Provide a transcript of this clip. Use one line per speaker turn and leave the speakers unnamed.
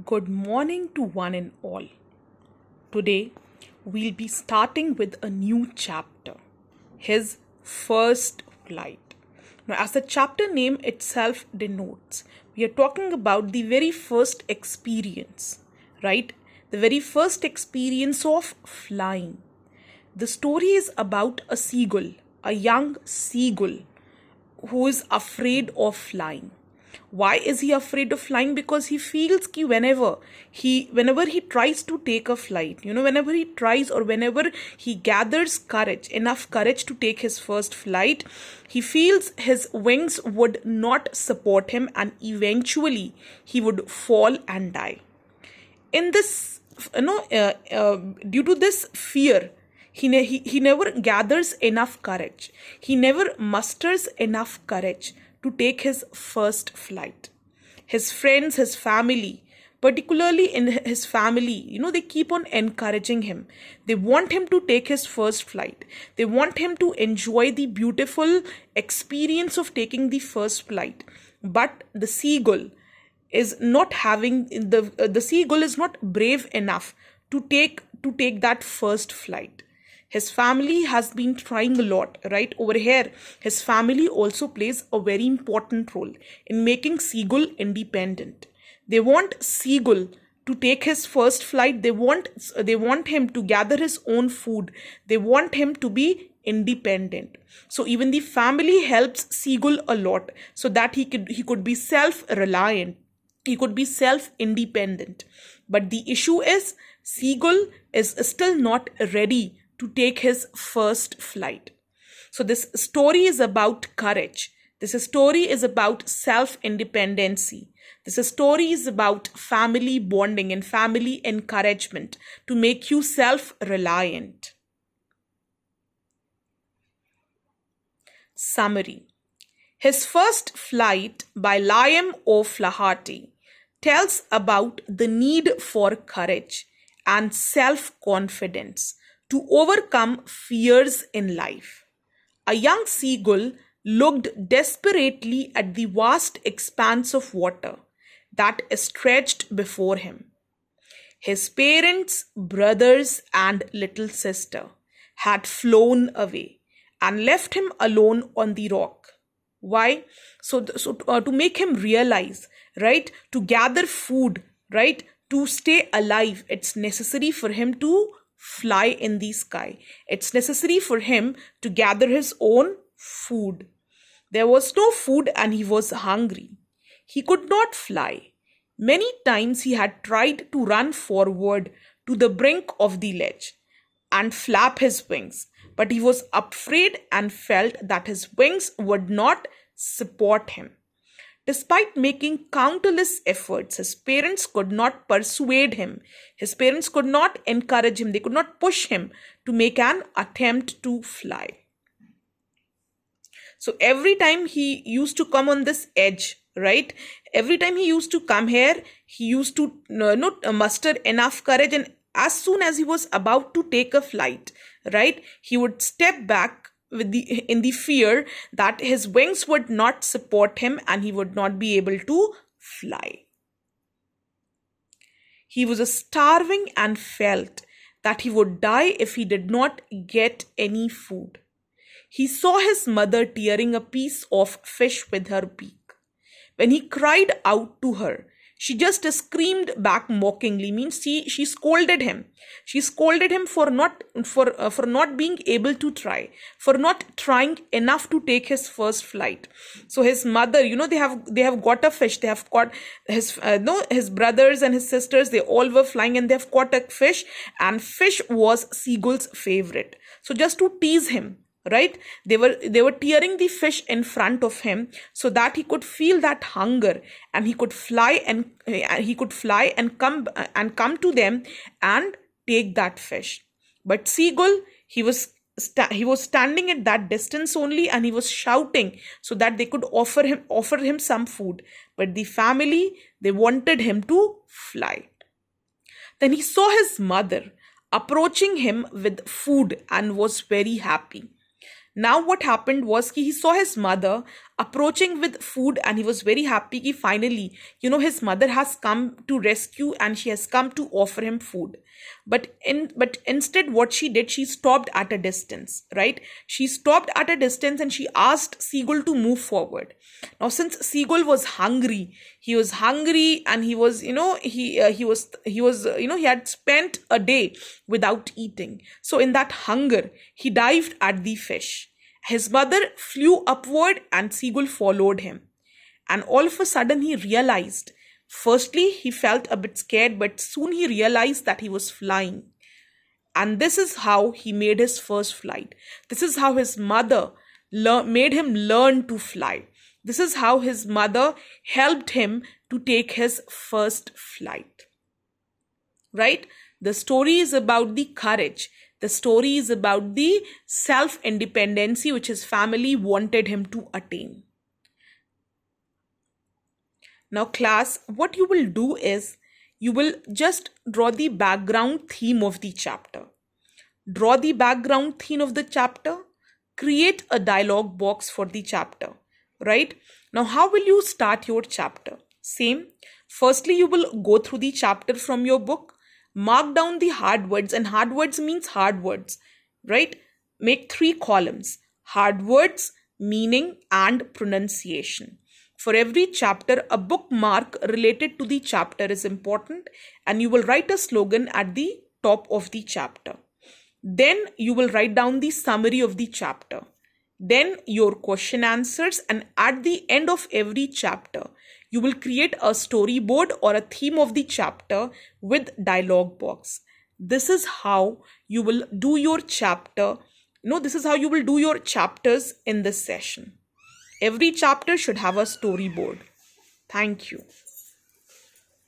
Good morning to one and all. Today, we'll be starting with a new chapter, his first flight. Now, as the chapter name itself denotes, we are talking about the very first experience, right? The very first experience of flying. The story is about a seagull, a young seagull who is afraid of flying. Why is he afraid of flying? Because he feels that whenever he tries to take a flight, whenever he tries or whenever he gathers enough courage to take his first flight, he feels his wings would not support him and eventually he would fall and die. In this, due to this fear, he never gathers enough courage. He never musters enough courage to take his first flight. His friends, his family, particularly in his family, they keep on encouraging him. They want him to take his first flight. They want him to enjoy the beautiful experience of taking the first flight. But the seagull is not having the seagull is not brave enough to take that first flight. His family has been trying a lot, right? Over here, his family also plays a very important role in making seagull independent. They want seagull to take his first flight. They want him to gather his own food. They want him to be independent. So even the family helps seagull a lot so that he could be self-reliant. He could be self-independent. But the issue is seagull is still not ready to take his first flight. So this story is about courage. This story is about self-independency. This story is about family bonding and family encouragement to make you self-reliant. Summary. His First Flight by Liam O'Flaherty tells about the need for courage and self-confidence to overcome fears in life. A young seagull looked desperately at the vast expanse of water that stretched before him. His parents, brothers, and little sister had flown away and left him alone on the rock. Why? To make him realize, right, to gather food, right, to stay alive, it's necessary for him to fly in the sky. It's necessary for him to gather his own food. There was no food and he was hungry. He could not fly. Many times he had tried to run forward to the brink of the ledge and flap his wings, but he was afraid and felt that his wings would not support him. Despite making countless efforts, his parents could not persuade him. His parents could not encourage him. They could not push him to make an attempt to fly. So every time he used to come on this edge, right? Every time he used to come here, he used to not muster enough courage, and as soon as he was about to take a flight, right, he would step back in the fear that his wings would not support him and he would not be able to fly. He was starving and felt that he would die if he did not get any food. He saw his mother tearing a piece of fish with her beak. When he cried out to her, she just screamed back mockingly. Means she scolded him. She scolded him for not being able to try, for not trying enough to take his first flight. So his mother, they have got a fish. They have caught his brothers and his sisters. They all were flying and they have caught a fish. And fish was seagull's favorite. So just to tease him, right, they were tearing the fish in front of him so that he could feel that hunger and he could fly and come to them and take that fish. But seagull, he was standing at that distance only and he was shouting so that they could offer him some food. But the family, they wanted him to fly. Then he saw his mother approaching him with food and was very happy. Now what happened was he saw his mother approaching with food, and he was very happy कि finally, his mother has come to rescue and she has come to offer him food. But instead, what she did, she stopped at a distance, right? She stopped at a distance and she asked Seagull to move forward. Now, since Seagull was hungry, and he was, he had spent a day without eating. So in that hunger, he dived at the fish. His mother flew upward and Seagull followed him. And all of a sudden he realized, firstly, he felt a bit scared, but soon he realized that he was flying. And this is how he made his first flight. This is how his mother made him learn to fly. This is how his mother helped him to take his first flight. Right? The story is about the courage. The story is about the self-independency which his family wanted him to attain. Now class, what you will do is, you will just draw the background theme of the chapter. Draw the background theme of the chapter. Create a dialogue box for the chapter. Right? Now how will you start your chapter? Same. Firstly, you will go through the chapter from your book. Mark down the hard words, and hard words means hard words, right? Make 3 columns: hard words, meaning, and pronunciation. For every chapter, a bookmark related to the chapter is important, and you will write a slogan at the top of the chapter. Then you will write down the summary of the chapter. Then your question answers, and at the end of every chapter, you will create a storyboard or a theme of the chapter with dialogue box. This is how you will do your chapter. This is how you will do your chapters in this session. Every chapter should have a storyboard. Thank you.